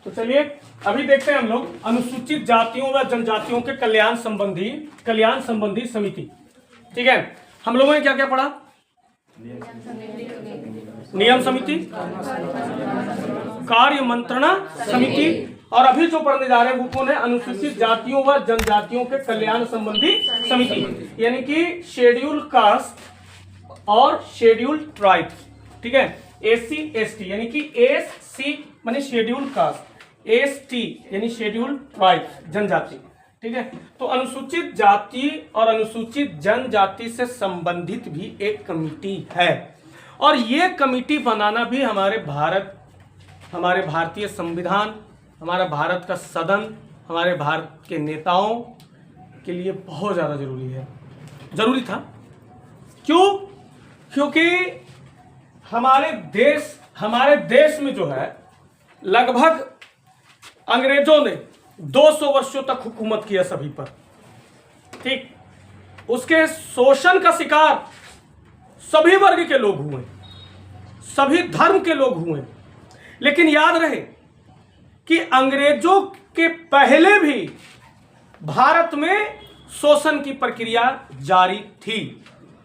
तो चलिए अभी देखते हैं हम लोग अनुसूचित जातियों व जनजातियों के कल्याण संबंधी समिति। ठीक है, हम लोगों ने क्या क्या पढ़ा? नियम समिति, कार्य मंत्रणा समिति, और अभी जो पढ़ने जा रहे हैं वो कौन है? अनुसूचित जातियों व जनजातियों के कल्याण संबंधी समिति, यानी कि शेड्यूल कास्ट और शेड्यूल ट्राइब्स। ठीक है, एससी एसटी यानी कि एससी माने शेड्यूल कास्ट, एसटी यानी शेड्यूल ट्राइब्स जनजाति। ठीक है, तो अनुसूचित जाति और अनुसूचित जनजाति से संबंधित भी एक कमेटी है, और ये कमेटी बनाना भी हमारे भारतीय संविधान, हमारा भारत का सदन, हमारे भारत के नेताओं के लिए बहुत ज़्यादा जरूरी था। क्यों? क्योंकि हमारे देश में जो है लगभग अंग्रेजों ने 200 वर्षों तक हुकूमत किया सभी पर। ठीक, उसके शोषण का शिकार सभी वर्ग के लोग हुए, सभी धर्म के लोग हुए। लेकिन याद रहे कि अंग्रेजों के पहले भी भारत में शोषण की प्रक्रिया जारी थी।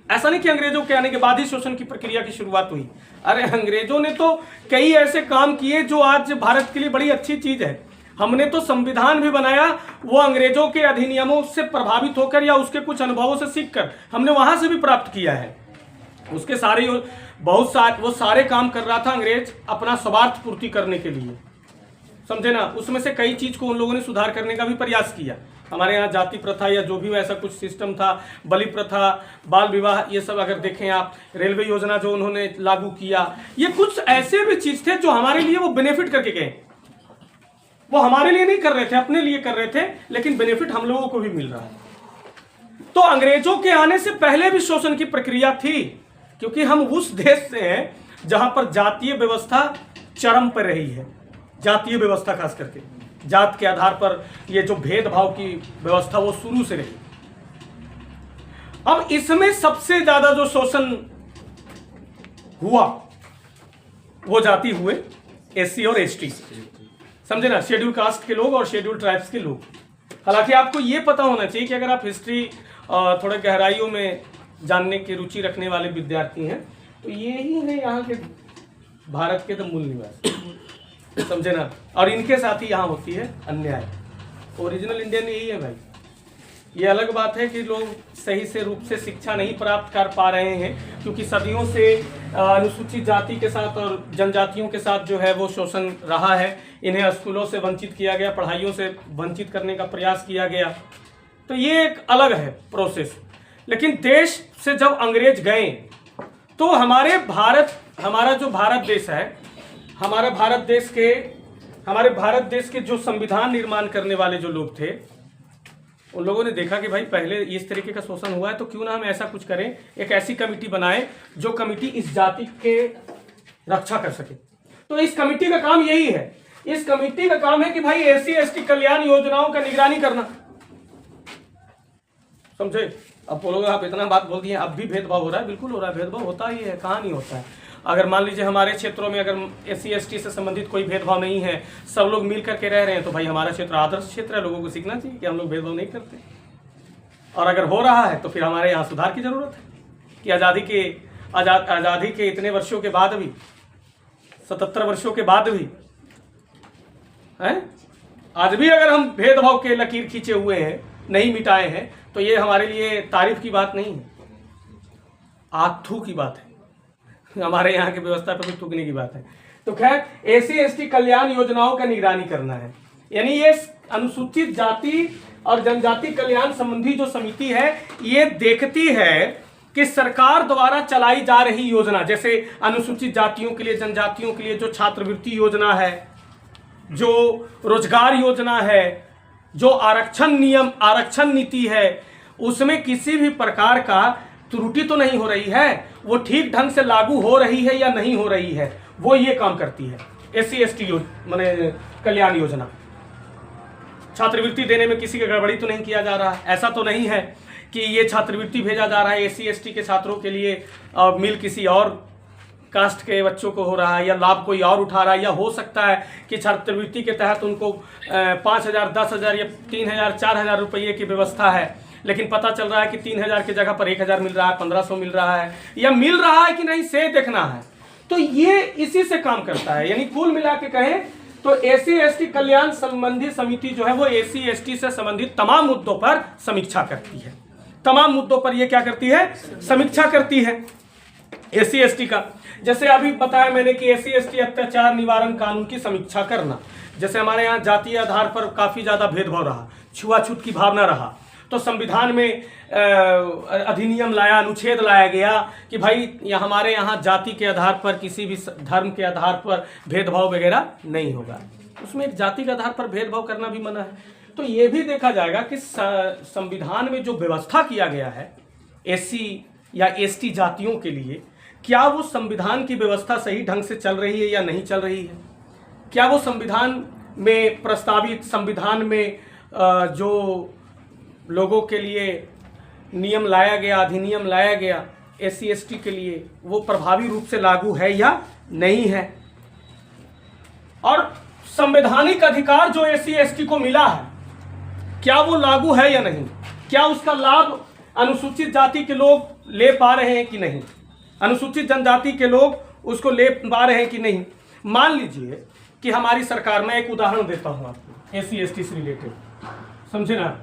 ऐसा नहीं कि अंग्रेजों के आने के बाद ही शोषण की प्रक्रिया की शुरुआत हुई। अरे अंग्रेजों ने तो कई ऐसे काम किए जो आज भारत के लिए बड़ी अच्छी चीज है। हमने तो संविधान भी बनाया वो अंग्रेजों के अधिनियमों से प्रभावित होकर या उसके कुछ अनुभवों से सीखकर हमने वहां से भी प्राप्त किया है। उसके वो सारे काम कर रहा था अंग्रेज अपना स्वार्थ पूर्ति करने के लिए, समझे ना। उसमें से कई चीज को उन लोगों ने सुधार करने का भी प्रयास किया। हमारे यहाँ जाति प्रथा या जो भी वैसा कुछ सिस्टम था, बलि प्रथा, बाल विवाह, ये सब अगर देखें आप, रेलवे योजना जो उन्होंने लागू किया, ये कुछ ऐसे भी चीज थे जो हमारे लिए वो बेनिफिट करके गए। वो हमारे लिए नहीं कर रहे थे, अपने लिए कर रहे थे, लेकिन बेनिफिट हम लोगों को भी मिल रहा है। तो अंग्रेजों के आने से पहले भी शोषण की प्रक्रिया थी, क्योंकि हम उस देश से हैं जहां पर जातीय व्यवस्था चरम पर रही है। जातीय व्यवस्था खास करके जात के आधार पर ये जो भेदभाव की व्यवस्था वो शुरू से रही। अब इसमें सबसे ज्यादा जो शोषण हुआ वो जाति हुए एससी और एसटी, समझे ना, शेड्यूल कास्ट के लोग और शेड्यूल ट्राइब्स के लोग। हालांकि आपको ये पता होना चाहिए कि अगर आप हिस्ट्री थोड़े गहराइयों में जानने की रुचि रखने वाले विद्यार्थी हैं तो ये ही है यहाँ के भारत के तो मूल निवासी, समझे ना। और इनके साथ ही यहाँ होती है अन्याय। ओरिजिनल इंडियन यही है भाई। ये अलग बात है कि लोग सही से रूप से शिक्षा नहीं प्राप्त कर पा रहे हैं, क्योंकि सदियों से अनुसूचित जाति के साथ और जनजातियों के साथ जो है वो शोषण रहा है। इन्हें स्कूलों से वंचित किया गया, पढ़ाइयों से वंचित करने का प्रयास किया गया। तो ये एक अलग है प्रोसेस। लेकिन देश से जब अंग्रेज गए तो हमारा जो भारत देश है, हमारे भारत देश के जो संविधान निर्माण करने वाले जो लोग थे, उन लोगों ने देखा कि भाई पहले इस तरीके का शोषण हुआ है, तो क्यों ना हम ऐसा कुछ करें, एक ऐसी कमेटी बनाएं जो कमेटी इस जाति के रक्षा कर सके। तो इस कमेटी का काम यही है। इस कमेटी का काम है कि भाई एससी एसटी कल्याण योजनाओं का निगरानी करना, समझे। अब बोलोगे आप इतना बात बोल दिए, अब भी भेदभाव हो रहा है। बिल्कुल हो रहा है, भेदभाव होता ही है, कहाँ नहीं होता है। अगर मान लीजिए हमारे क्षेत्रों में अगर एससी एसटी से संबंधित कोई भेदभाव नहीं है, सब लोग मिल करके रह रहे हैं, तो भाई हमारा क्षेत्र आदर्श क्षेत्र है। लोगों को सीखना चाहिए कि हम लोग भेदभाव नहीं करते। और अगर हो रहा है तो फिर हमारे यहाँ सुधार की जरूरत है कि आज़ादी के इतने वर्षों के बाद भी, 77 वर्षों के बाद भी हैं, आज भी अगर हम भेदभाव के लकीर खींचे हुए हैं, नहीं मिटाए हैं, तो ये हमारे लिए तारीफ की बात नहीं है, आथू की बात है। हमारे यहाँ की व्यवस्था पर भी थूकने की बात है। तो खैर एससी एसटी कल्याण योजनाओं का निगरानी करना है, यानी ये अनुसूचित जाति और जनजाति कल्याण संबंधी जो समिति है, ये देखती है कि सरकार द्वारा चलाई जा रही योजना, जैसे अनुसूचित जातियों के लिए, जनजातियों के लिए जो छात्रवृत्ति योजना है, जो रोजगार योजना है, जो आरक्षण नीति है, उसमें किसी भी प्रकार का त्रुटि तो नहीं हो रही है, वो ठीक ढंग से लागू हो रही है या नहीं हो रही है, वो ये काम करती है एससी एसटी माने कल्याण योजना। छात्रवृत्ति देने में किसी की गड़बड़ी तो नहीं किया जा रहा, ऐसा तो नहीं है कि ये छात्रवृत्ति भेजा जा रहा है एससी एसटी के छात्रों के लिए, मिल किसी और कास्ट के बच्चों को हो रहा है, या लाभ कोई और उठा रहा है, या हो सकता है कि छात्रवृत्ति के तहत उनको 5,000, 10,000 या 3,000, 4,000 रुपये की व्यवस्था है, लेकिन पता चल रहा है कि 3,000 की जगह पर 1,000 मिल रहा है, 1,500 मिल रहा है, या मिल रहा है कि नहीं से देखना है। तो ये इसी से काम करता है। यानी कुल मिला के कहें तो SC/ST कल्याण संबंधी समिति जो है वो SC/ST से संबंधित तमाम मुद्दों पर समीक्षा करती है। तमाम मुद्दों पर ये क्या करती है? समीक्षा करती है SC/ST का। जैसे अभी बताया मैंने कि SC/ST अत्याचार निवारण कानून की समीक्षा करना। जैसे हमारे यहाँ जातीय आधार पर काफी ज्यादा भेदभाव रहा, छुआछूत की भावना रहा, तो संविधान में अधिनियम लाया, अनुच्छेद लाया गया कि भाई हमारे यहाँ जाति के आधार पर, किसी भी धर्म के आधार पर भेदभाव वगैरह नहीं होगा। उसमें एक जाति के आधार पर भेदभाव करना भी मना है। तो ये भी देखा जाएगा कि संविधान में जो व्यवस्था किया गया है SC या ST जातियों के लिए, क्या वो संविधान की व्यवस्था सही ढंग से चल रही है या नहीं चल रही है? क्या वो संविधान में प्रस्तावित, संविधान में जो लोगों के लिए नियम लाया गया, अधिनियम लाया गया SC/ST के लिए, वो प्रभावी रूप से लागू है या नहीं है? और संवैधानिक अधिकार जो SC/ST को मिला है, क्या वो लागू है या नहीं? क्या उसका लाभ अनुसूचित जाति के लोग ले पा रहे हैं कि नहीं? अनुसूचित जनजाति के लोग उसको ले पा रहे हैं कि नहीं? मान लीजिए कि हमारी सरकार, मैं एक उदाहरण देता हूं आपको SC/ST से रिलेटेड, समझे ना।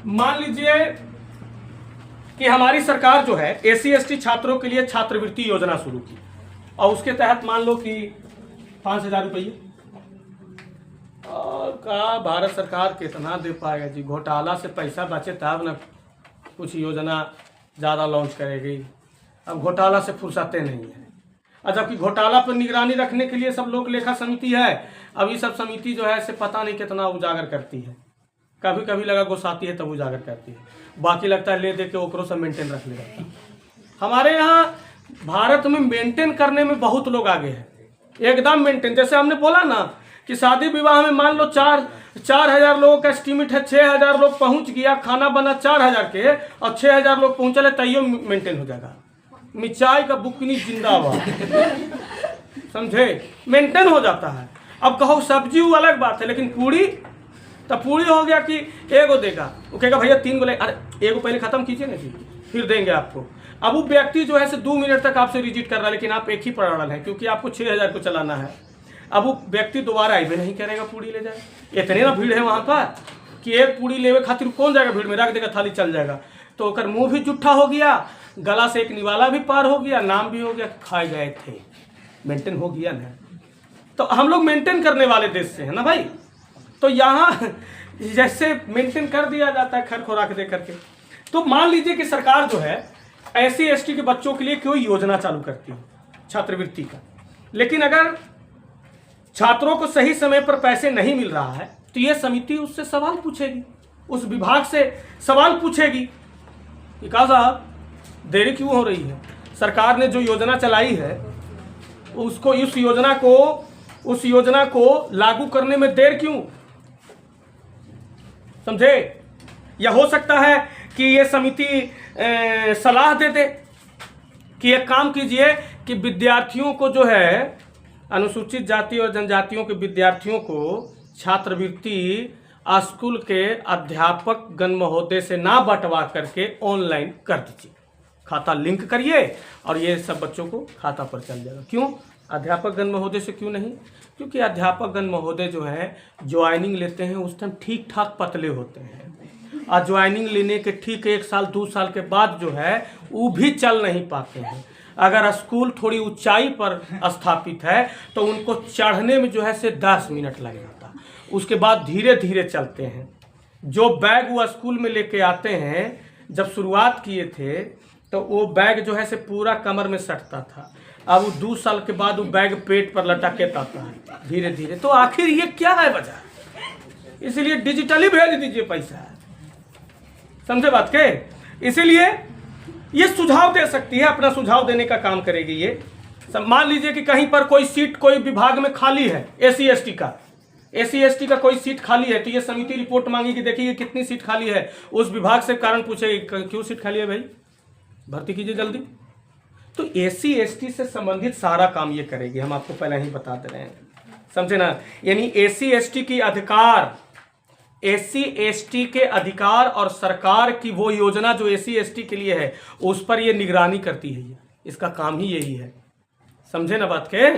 मान लीजिए कि हमारी सरकार जो है SC/ST छात्रों के लिए छात्रवृत्ति योजना शुरू की, और उसके तहत मान लो कि 5,000 रुपये, और का भारत सरकार कितना दे पाएगा जी? घोटाला से पैसा बचे तब ना कुछ योजना ज़्यादा लॉन्च करेगी। अब घोटाला से फुर्सतें नहीं है, और जबकि घोटाला पर निगरानी रखने के लिए सब लोग लेखा समिति है। अब ये सब समिति जो है से पता नहीं कितना उजागर करती है, कभी कभी लगा गुस्साती है तब उजागर करती है, बाकी लगता है ले दे के ओकरों से मेंटेन रख ले रहता है। हमारे यहाँ भारत में मेंटेन करने में बहुत लोग आगे हैं, एकदम मेंटेन। जैसे हमने बोला ना कि शादी विवाह में मान लो 4,000 लोगों का एस्टिमेट है, 6,000 लोग पहुंच गया, खाना बना 4,000 के, और 6,000 लोग पहुंचल है, तैयो मेंटेन हो जाएगा। मिर्चाई का बुकनी जिंदाबाद, समझे, मेंटेन हो जाता है। अब कहो सब्जी वो अलग बात है, लेकिन पूरी, तब पूरी हो गया कि एगो देगा, वो कहेगा भैया 3 गो ले, अरे एगो पहले खत्म कीजिए ना जी, फिर देंगे आपको। अब वो व्यक्ति जो है से 2 मिनट तक आपसे रिजिट कर रहा है, लेकिन आप एक ही पर अड़ल है, क्योंकि आपको 6,000 को चलाना है। अब वो व्यक्ति दोबारा आइबे नहीं करेगा पूरी ले जाए। इतने ना भीड़ है वहाँ पर कि एक पूरी लेवे खातिर कौन जाएगा भीड़ में, रख देगा थाली चल जाएगा। तो ओकर मुँह भी जुट्ठा हो गया, गला से एक निवाला भी पार हो गया, नाम भी हो गया, खाए गए थे, मेंटेन हो गया ना। तो हम लोग मेंटेन करने वाले देश से है ना भाई। तो यहाँ जैसे मेंटेन कर दिया जाता है खर खुराक दे करके। तो मान लीजिए कि सरकार जो है SC/ST के बच्चों के लिए कोई योजना चालू करती है छात्रवृत्ति का, लेकिन अगर छात्रों को सही समय पर पैसे नहीं मिल रहा है तो यह समिति उससे सवाल पूछेगी, उस विभाग से सवाल पूछेगी कि कहा साहब देरी क्यों हो रही है? सरकार ने जो योजना चलाई है उसको, उस योजना को लागू करने में देर क्यों? समझे? या हो सकता है कि ये समिति सलाह दे दे कि एक काम कीजिए कि विद्यार्थियों को जो है, अनुसूचित जाति और जनजातियों के विद्यार्थियों को छात्रवृत्ति स्कूल के अध्यापक गण महोदय से ना बंटवा करके ऑनलाइन कर दीजिए, खाता लिंक करिए और ये सब बच्चों को खाता पर चल जाएगा। क्यों अध्यापक गण महोदय से क्यों नहीं? क्योंकि अध्यापक गण महोदय जो है ज्वाइनिंग लेते हैं उस टाइम ठीक ठाक पतले होते हैं, और ज्वाइनिंग लेने के ठीक 1 साल 2 साल के बाद जो है वो भी चल नहीं पाते हैं। अगर स्कूल थोड़ी ऊंचाई पर स्थापित है तो उनको चढ़ने में जो है से 10 मिनट लग जाता, उसके बाद धीरे धीरे चलते हैं। जो बैग वो स्कूल में लेके आते हैं, जब शुरुआत किए थे तो वो बैग जो है से पूरा कमर में सटता था, अब वो 2 साल के बाद वो बैग पेट पर लटके आता है धीरे धीरे। तो आखिर ये क्या है वजह? इसलिए डिजिटली भेज दीजिए पैसा, समझे बात के? इसीलिए ये सुझाव दे सकती है, अपना सुझाव देने का काम करेगी ये। मान लीजिए कि कहीं पर कोई सीट कोई विभाग में खाली है, SC/ST का कोई सीट खाली है, तो ये समिति रिपोर्ट मांगेगी, देखिए कितनी सीट खाली है, उस विभाग से कारण पूछेगी क्यों सीट खाली है भाई, भर्ती कीजिए जल्दी। तो SC/ST से संबंधित सारा काम ये करेगी, हम आपको पहले ही बता दे रहे हैं, समझे ना। यानी SC/ST की अधिकार, SC/ST के अधिकार और सरकार की वो योजना जो SC/ST के लिए है उस पर ये निगरानी करती है, इसका काम ही यही है, समझे ना बात के।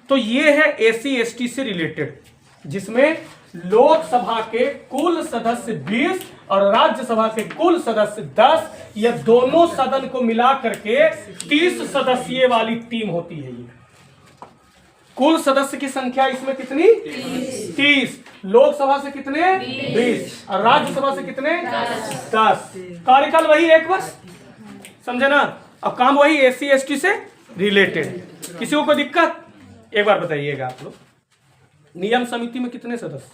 तो ये है SC/ST से रिलेटेड, जिसमें लोकसभा के कुल सदस्य 20 और राज्यसभा के कुल सदस्य 10, ये दोनों सदन को मिला करके 30 सदस्यीय वाली टीम होती है। ये कुल सदस्य की संख्या इसमें कितनी? 30। लोकसभा से कितने? 20 और राज्यसभा से कितने? 10। कार्यकाल वही 1 वर्ष, समझे ना। अब काम वही SC/ST से रिलेटेड। किसी को कोई दिक्कत? एक बार बताइएगा आप लोग, नियम समिति में कितने सदस्य?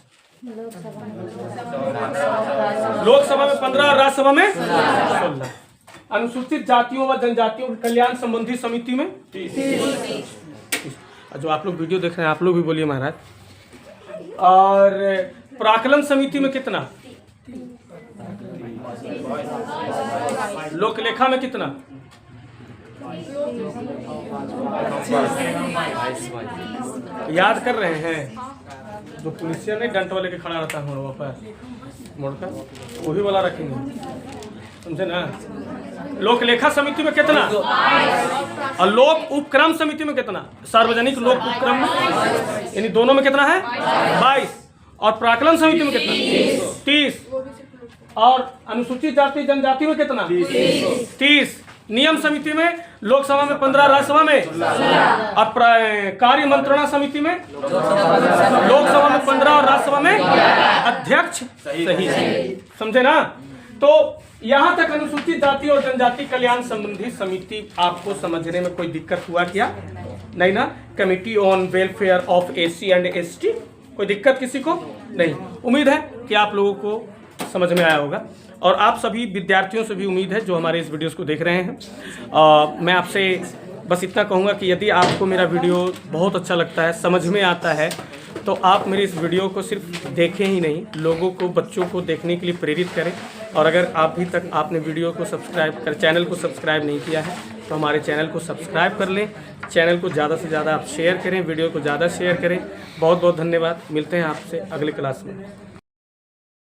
लोकसभा में 15 और राज्यसभा में 16। अनुसूचित जातियों व जनजातियों के कल्याण संबंधी समिति में 30। जो आप लोग वीडियो देख रहे हैं आप लोग भी बोलिए महाराज। और प्राकलन समिति में कितना? लोकलेखा में कितना? याद कर रहे हैं? जो पुलिसिया नहीं डंट वाले के खड़ा रहता है वहाँ पर मोड़कर, वही वाला रखेंगे, समझे ना। लोकलेखा समिति में कितना? और लोक उपक्रम समिति में कितना? सार्वजनिक लोक उपक्रम में, यानी दोनों में कितना है? 22। और प्राकलन समिति में कितना? 30। और अनुसूचित जाति जनजाति में कितना? 30। नियम समिति में लोकसभा में 15, राज्यसभा में, और कार्य मंत्रणा समिति में लोकसभा में 15 और राज्यसभा में अध्यक्ष सही, समझे ना। तो यहां तक अनुसूचित जाति और जनजाति कल्याण संबंधी समिति आपको समझने में कोई दिक्कत हुआ क्या? नहीं ना। Committee on welfare of SC and ST, कोई दिक्कत किसी को नहीं। उम्मीद है कि आप लोगों को समझ में आया होगा, और आप सभी विद्यार्थियों से भी उम्मीद है जो हमारे इस वीडियोस को देख रहे हैं। मैं आपसे बस इतना कहूँगा कि यदि आपको मेरा वीडियो बहुत अच्छा लगता है, समझ में आता है, तो आप मेरे इस वीडियो को सिर्फ देखें ही नहीं, लोगों को, बच्चों को देखने के लिए प्रेरित करें। और अगर अभी तक आपने वीडियो को चैनल को सब्सक्राइब नहीं किया है तो हमारे चैनल को सब्सक्राइब कर लें। चैनल को ज़्यादा से ज़्यादा आप शेयर करें, वीडियो को ज़्यादा शेयर करें। बहुत बहुत धन्यवाद। मिलते हैं आपसे अगले क्लास में।